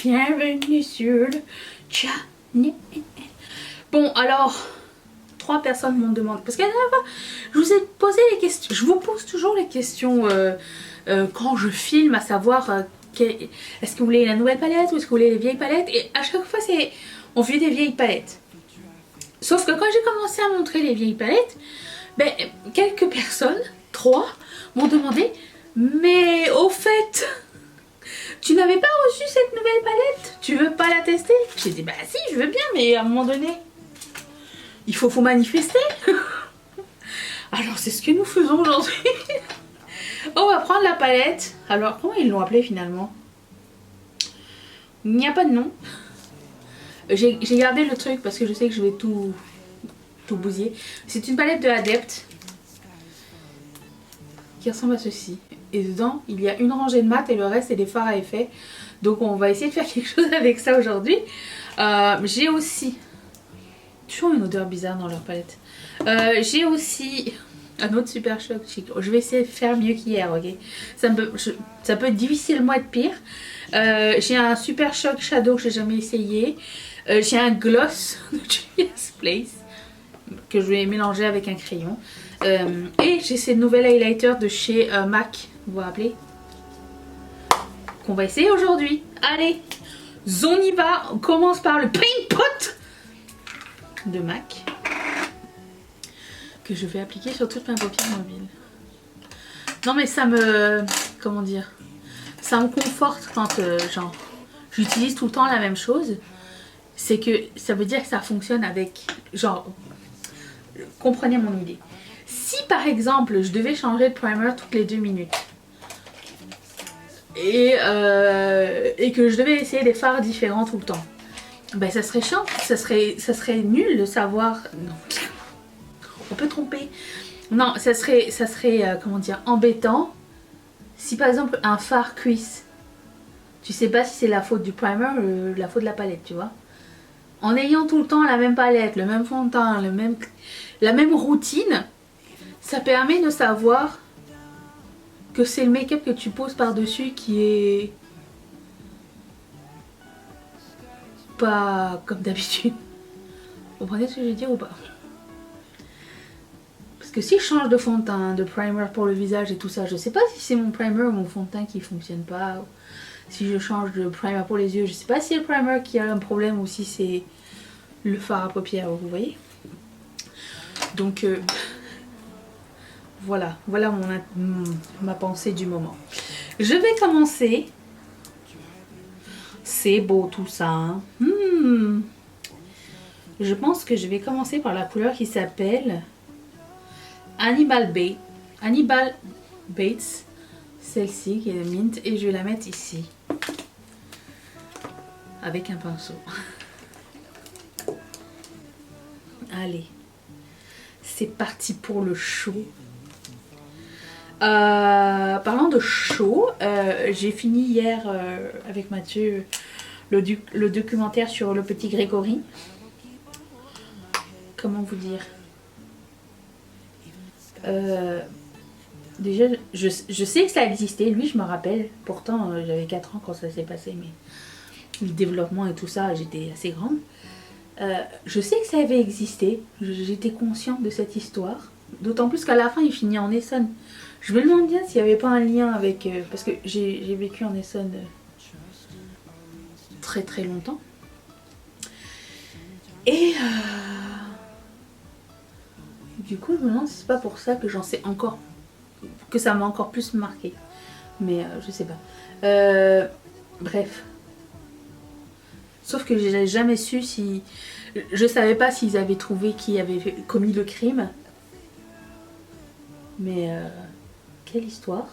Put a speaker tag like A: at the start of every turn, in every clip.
A: Bienvenue sur le channel. Bon, alors, 3 personnes m'ont demandé, parce que la dernière fois, je vous ai posé les questions, je vous pose toujours les questions quand je filme, à savoir, est-ce que vous voulez la nouvelle palette ou est-ce que vous voulez les vieilles palettes? Et à chaque fois, on fait des vieilles palettes. Sauf que quand j'ai commencé à montrer les vieilles palettes, ben, quelques personnes, 3, m'ont demandé, mais au fait, tu n'avais pas reçu cette nouvelle palette? Tu veux pas la tester? J'ai dit, bah si, je veux bien, mais à un moment donné, il faut manifester. Alors c'est ce que nous faisons aujourd'hui. On va prendre la palette. Alors, comment ils l'ont appelée finalement? Il n'y a pas de nom. J'ai gardé le truc parce que je sais que je vais tout bousiller. C'est une palette de Adept qui ressemble à ceci. Et dedans, il y a une rangée de mat et le reste, c'est des fards à effet. Donc on va essayer de faire quelque chose avec ça aujourd'hui. J'ai aussi... Toujours une odeur bizarre dans leur palette. J'ai aussi un autre Super Shock Chic. Je vais essayer de faire mieux qu'hier, ok? Ça peut difficilement être pire. J'ai un Super Shock Shadow que j'ai jamais essayé. J'ai un gloss de Juvia's Place que je vais mélanger avec un crayon. Et j'ai ces nouvelles highlighters de chez MAC, vous vous rappelez? Qu'on va essayer aujourd'hui. Allez, on y va. On commence par le Paint Pot de MAC que je vais appliquer sur toute ma paupière mobile. Non mais ça me... Comment dire? Ça me conforte quand genre j'utilise tout le temps la même chose. C'est que ça veut dire que ça fonctionne avec... Genre, comprenez mon idée. Si par exemple je devais changer de primer toutes les 2 minutes et que je devais essayer des fards différents tout le temps, ben ça serait chiant, ça serait nul de savoir... Non, on peut tromper. Non, ça serait comment dire, embêtant si par exemple un fard cuisse, tu sais pas si c'est la faute du primer ou la faute de la palette, tu vois. En ayant tout le temps la même palette, le même fond de teint, la même routine, ça permet de savoir que c'est le make-up que tu poses par-dessus qui est pas comme d'habitude. Vous comprenez ce que je veux dire ou pas? Parce que si je change de fond de teint, de primer pour le visage et tout ça, je sais pas si c'est mon primer ou mon fond de teint qui fonctionne pas. Ou si je change de primer pour les yeux, je sais pas si c'est le primer qui a un problème ou si c'est le fard à paupières, vous voyez. Donc voilà ma pensée du moment. Je vais commencer. C'est beau tout ça. Hein. Je pense que je vais commencer par la couleur qui s'appelle Hannibal Bates. Celle-ci qui est mint. Et je vais la mettre ici. Avec un pinceau. Allez. C'est parti pour le show. Parlant de show, j'ai fini hier avec Mathieu le documentaire sur le petit Grégory. Comment vous dire? Déjà, je sais que ça existait, lui je me rappelle. Pourtant, j'avais 4 ans quand ça s'est passé, mais le développement et tout ça, j'étais assez grande. Je sais que ça avait existé, j'étais consciente de cette histoire. D'autant plus qu'à la fin, il finit en Essonne. Je me demande bien s'il n'y avait pas un lien avec... parce que j'ai vécu en Essonne très très longtemps. Et du coup, je me demande si c'est pas pour ça que j'en sais encore... Que ça m'a encore plus marqué. Mais je sais pas. Bref. Sauf que j'ai jamais su si... Je savais pas s'ils avaient trouvé qui avait commis le crime. Mais quelle histoire.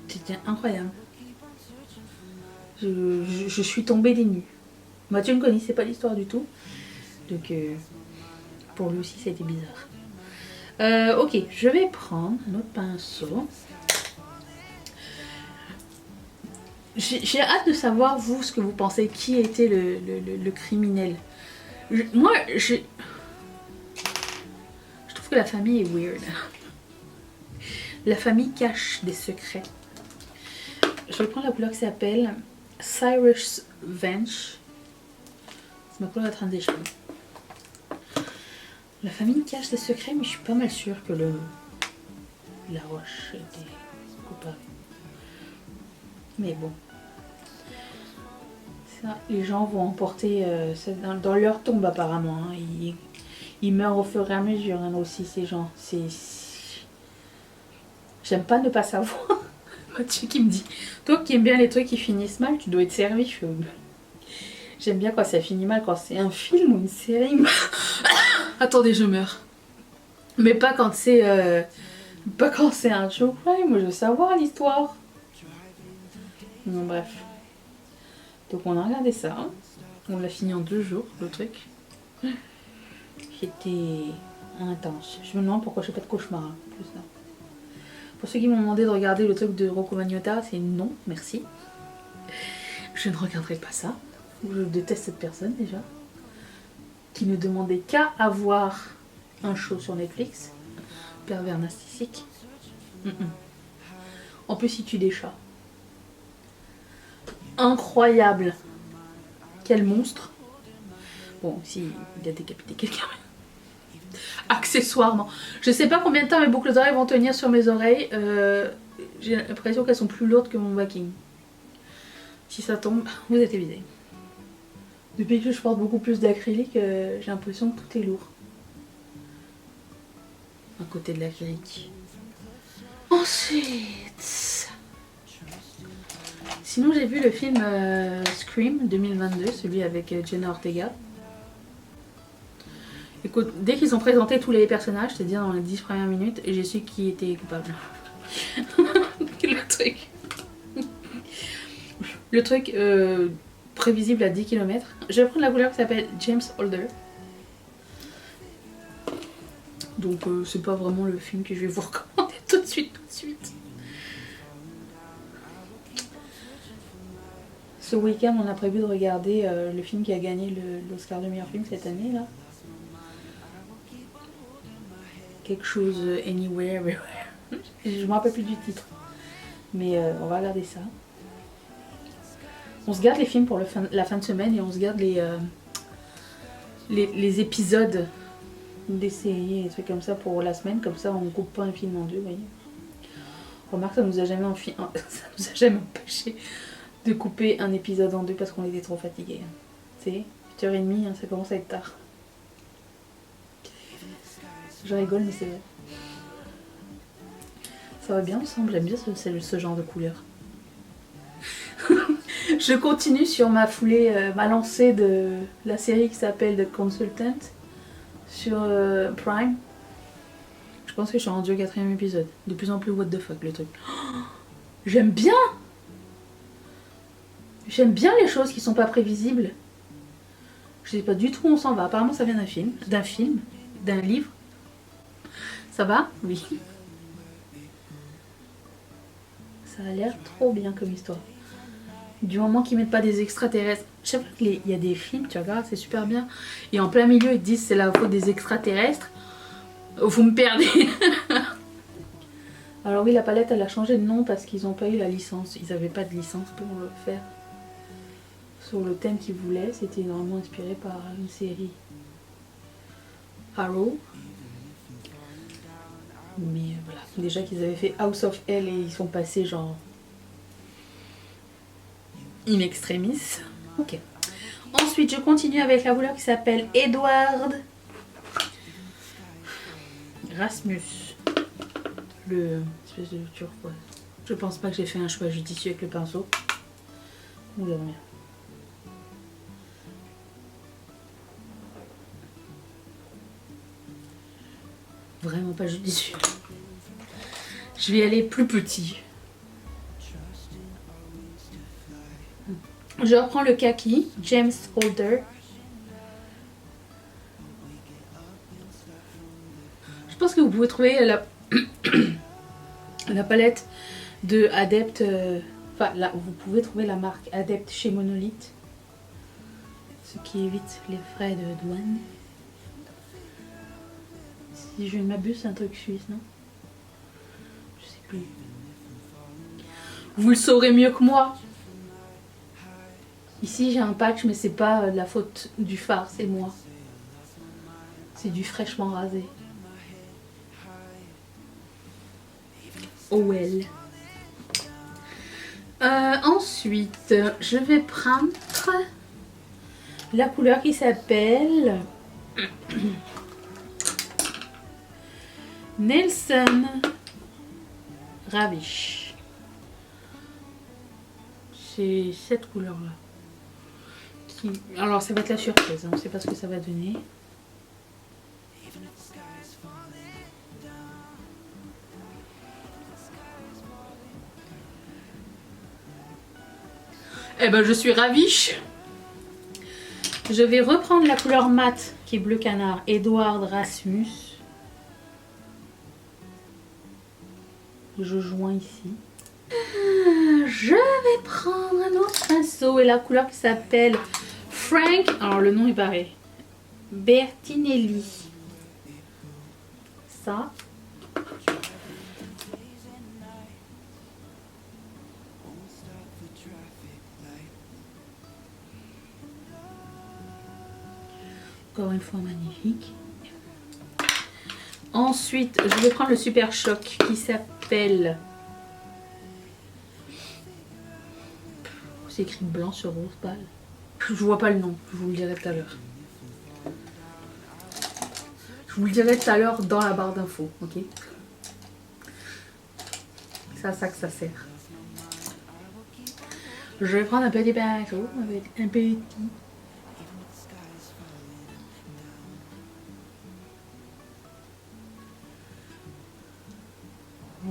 A: C'était incroyable. Je suis tombée des nues. Mathieu ne connaissait pas l'histoire du tout. Donc pour lui aussi c'était bizarre. Ok, je vais prendre un autre pinceau. J'ai hâte de savoir, vous, ce que vous pensez. Qui était le criminel. Moi, je trouve que la famille est weird. La famille cache des secrets. Je vais prendre la couleur qui s'appelle Cyrus Vance. C'est ma couleur de transition. La famille cache des secrets, mais je suis pas mal sûre que la roche était coupable. Mais bon. Ça, les gens vont emporter dans leur tombe apparemment. Hein. Ils meurent au fur et à mesure hein, aussi ces gens. J'aime pas ne pas savoir. Mathieu qui me dit, toi qui aimes bien les trucs qui finissent mal, tu dois être servi. J'aime bien quand ça finit mal, quand c'est un film ou une série. Attendez, je meurs. Mais pas quand c'est un true crime. Moi je veux savoir l'histoire. Bon, bref. Donc on a regardé ça. On l'a fini en 2 jours, le truc. C'était intense. Je me demande pourquoi je fais pas de cauchemar. Hein, plus ça. Pour ceux qui m'ont demandé de regarder le truc de Rocco Magnotta, c'est non, merci. Je ne regarderai pas ça. Je déteste cette personne déjà. Qui ne demandait qu'à avoir un show sur Netflix. Pervers narcissique. En plus, il tue des chats. Incroyable. Quel monstre. Bon, si, il a décapité quelqu'un. Accessoirement. Je sais pas combien de temps mes boucles d'oreilles vont tenir sur mes oreilles. J'ai l'impression qu'elles sont plus lourdes que mon backing. Si ça tombe, vous êtes évidés. Depuis que je porte beaucoup plus d'acrylique, j'ai l'impression que tout est lourd. À côté de l'acrylique. Ensuite... Sinon j'ai vu le film Scream 2022, celui avec Jenna Ortega. Écoute, dès qu'ils ont présenté tous les personnages, c'est-à-dire dans les 10 premières minutes, j'ai su qui était coupable. Le truc prévisible à 10 km. Je vais prendre la couleur qui s'appelle James Holder. Donc c'est pas vraiment le film que je vais vous recommander tout de suite. Ce week-end, on a prévu de regarder le film qui a gagné l'Oscar de meilleur film cette année là. Quelque chose Anywhere, Everywhere. Je me rappelle plus du titre. Mais on va regarder ça. On se garde les films pour la fin de semaine et on se garde les épisodes des séries et des trucs comme ça pour la semaine. Comme ça, on ne coupe pas un film en 2, vous voyez. Remarque, ça nous a jamais empêché de couper un épisode en 2 parce qu'on était trop fatigués. C'est 8h30, ça commence à être tard. Je rigole, mais c'est vrai. Ça va bien ensemble, j'aime bien ce genre de couleur. Je continue sur ma foulée, ma lancée de la série qui s'appelle The Consultant sur Prime. Je pense que je suis rendue au 4e épisode. De plus en plus what the fuck le truc. Oh, j'aime bien les choses qui sont pas prévisibles. Je sais pas du tout où on s'en va. Apparemment ça vient d'un livre. Ça va? Oui. Ça a l'air trop bien comme histoire. Du moment qu'ils mettent pas des extraterrestres. Je sais pas qu'il y a des films, tu regardes, c'est super bien. Et en plein milieu, ils te disent c'est la faute des extraterrestres. Vous me perdez. Alors oui, la palette, elle a changé de nom parce qu'ils n'ont pas eu la licence. Ils n'avaient pas de licence pour le faire. Sur le thème qu'ils voulaient, c'était normalement inspiré par une série Arrow. Mais voilà, déjà qu'ils avaient fait House of Hell et ils sont passés genre in extremis. Ok. Ensuite, je continue avec la couleur qui s'appelle Edward Rasmus. Le espèce de turquoise. Je pense pas que j'ai fait un choix judicieux avec le pinceau. Nous verrons bien. Vraiment pas judicieux. Je vais aller plus petit. Je reprends le kaki, James Holder. Je pense que vous pouvez trouver la palette de Adept. Vous pouvez trouver la marque Adept chez Monolith. Ce qui évite les frais de douane. Si je ne m'abuse, c'est un truc suisse, non? Je sais plus. Vous le saurez mieux que moi. Ici j'ai un patch, mais c'est pas de la faute du fard, c'est moi. C'est du fraîchement rasé. Oh well. Ensuite, je vais prendre la couleur qui s'appelle Nelson Ravish. C'est cette couleur là. Alors ça va être la surprise, hein. On ne sait pas ce que ça va donner. Eh ben je suis raviche. Je vais reprendre la couleur mate qui est bleu canard, Edward Rasmus. Je joins ici. Je vais prendre un autre pinceau et la couleur qui s'appelle Frank. Alors le nom est pareil. Bertinelli. Ça. Encore une fois magnifique. Ensuite, je vais prendre le Super Choc qui s'appelle... C'est écrit blanc sur rose pâle. Je vois pas le nom, je vous le dirai tout à l'heure. Je vous le dirai tout à l'heure dans la barre d'infos, ok? C'est à ça que ça sert. Je vais prendre un petit pinceau avec un petit...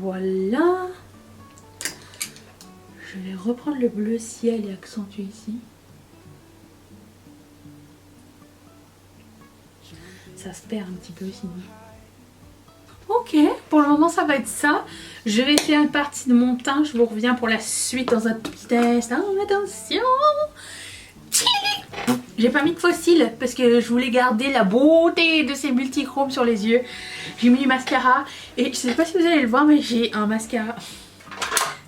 A: Voilà. Je vais reprendre le bleu ciel et accentuer ici. Ça se perd un petit peu sinon. Ok, pour le moment ça va être ça. Je vais faire une partie de mon teint. Je vous reviens pour la suite dans un tout petit instant. Attention. J'ai pas mis de faux cils parce que je voulais garder la beauté de ces multichromes sur les yeux. J'ai mis du mascara et je sais pas si vous allez le voir mais j'ai un mascara.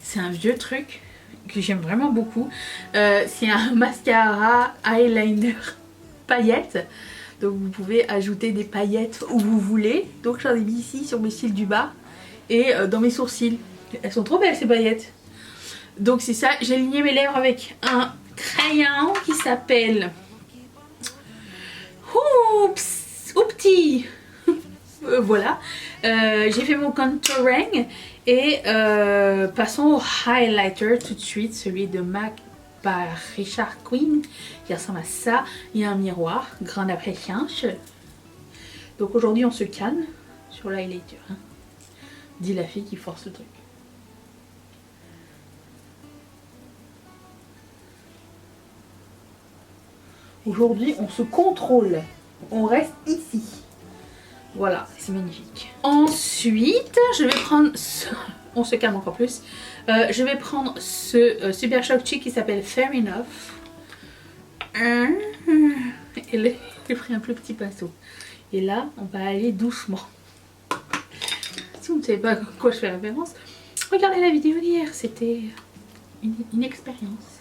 A: C'est un vieux truc que j'aime vraiment beaucoup. C'est un mascara eyeliner paillettes. Donc vous pouvez ajouter des paillettes où vous voulez. Donc j'en ai mis ici sur mes cils du bas et dans mes sourcils. Elles sont trop belles ces paillettes. Donc c'est ça, j'ai aligné mes lèvres avec un crayon qui s'appelle Oups, Oupti. Voilà, j'ai fait mon contouring et passons au highlighter tout de suite, celui de MAC par Richard Quinn qui ressemble à ça. Il y a un miroir, grande appréciance. Donc aujourd'hui on se calme sur l'highlighter, hein. Dit la fille qui force le truc. Aujourd'hui, on se contrôle. On reste ici. Voilà, c'est magnifique. Ensuite, je vais prendre ce... On se calme encore plus. Je vais prendre ce Super Shock Cheek qui s'appelle Fair Enough. Et là, j'ai pris un plus petit pinceau. Et là, on va aller doucement. Si vous ne savez pas à quoi je fais référence, regardez la vidéo d'hier. C'était une expérience.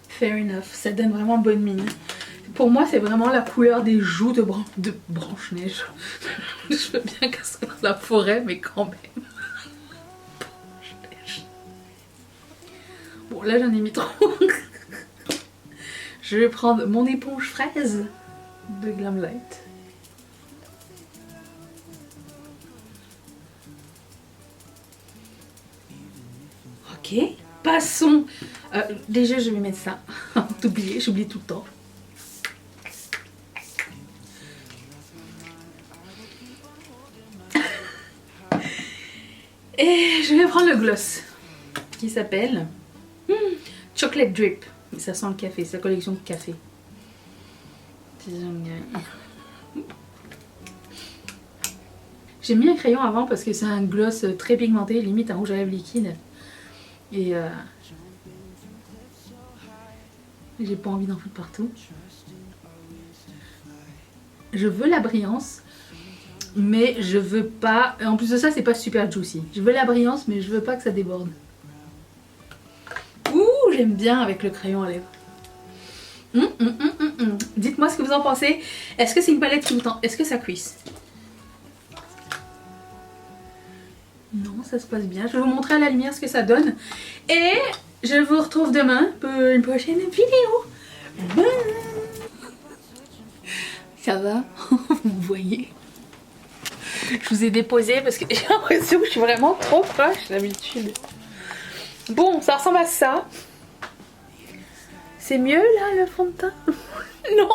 A: Fair Enough, ça donne vraiment bonne mine. Pour moi, c'est vraiment la couleur des joues de Blanche-Neige. Je veux bien qu'elle soit dans la forêt, mais quand même. Blanche-Neige. Bon, là, j'en ai mis trop. Je vais prendre mon éponge fraise de Glamlight. Ok, passons. Déjà, je vais mettre ça. T'oublier, j'oublie tout le temps. Et je vais prendre le gloss qui s'appelle Chocolate Drip. Ça sent le café, c'est la collection de café. J'ai mis un crayon avant parce que c'est un gloss très pigmenté, limite un rouge à lèvres liquide. Et j'ai pas envie d'en foutre partout. Je veux la brillance, Mais je veux pas... En plus de ça, c'est pas super juicy. Je veux la brillance, mais je veux pas que ça déborde. Ouh, j'aime bien avec le crayon à lèvres. Dites-moi ce que vous en pensez. Est-ce que c'est une palette qui vous tente? Est-ce que ça cuisse? Non, ça se passe bien. Je vais vous montrer à la lumière ce que ça donne. Et je vous retrouve demain pour une prochaine vidéo. Bye. Ça va? Vous voyez? Je vous ai déposé parce que j'ai l'impression que je suis vraiment trop proche d'habitude. Bon, ça ressemble à ça. C'est mieux là le fond de teint? Non.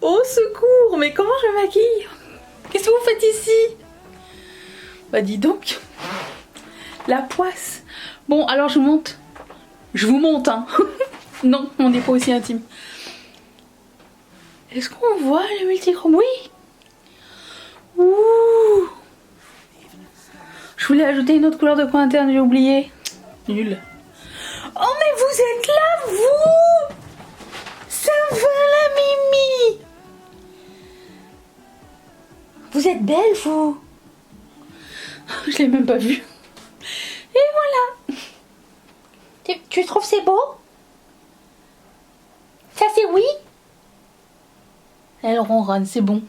A: Au secours, mais comment je maquille? Qu'est-ce que vous faites ici? Bah dis donc. La poisse. Bon, alors je vous monte. Je vous monte, hein. Non, on n'est pas aussi intime. Est-ce qu'on voit le multichrome? Oui. Ouh. Je voulais ajouter une autre couleur de coin interne, j'ai oublié. Nul. Oh mais vous êtes là, vous! Ça va la Mimi! Vous êtes belle, vous! Je l'ai même pas vu. Et voilà! Tu trouves c'est beau? Ça c'est oui? Elle ronronne, c'est bon.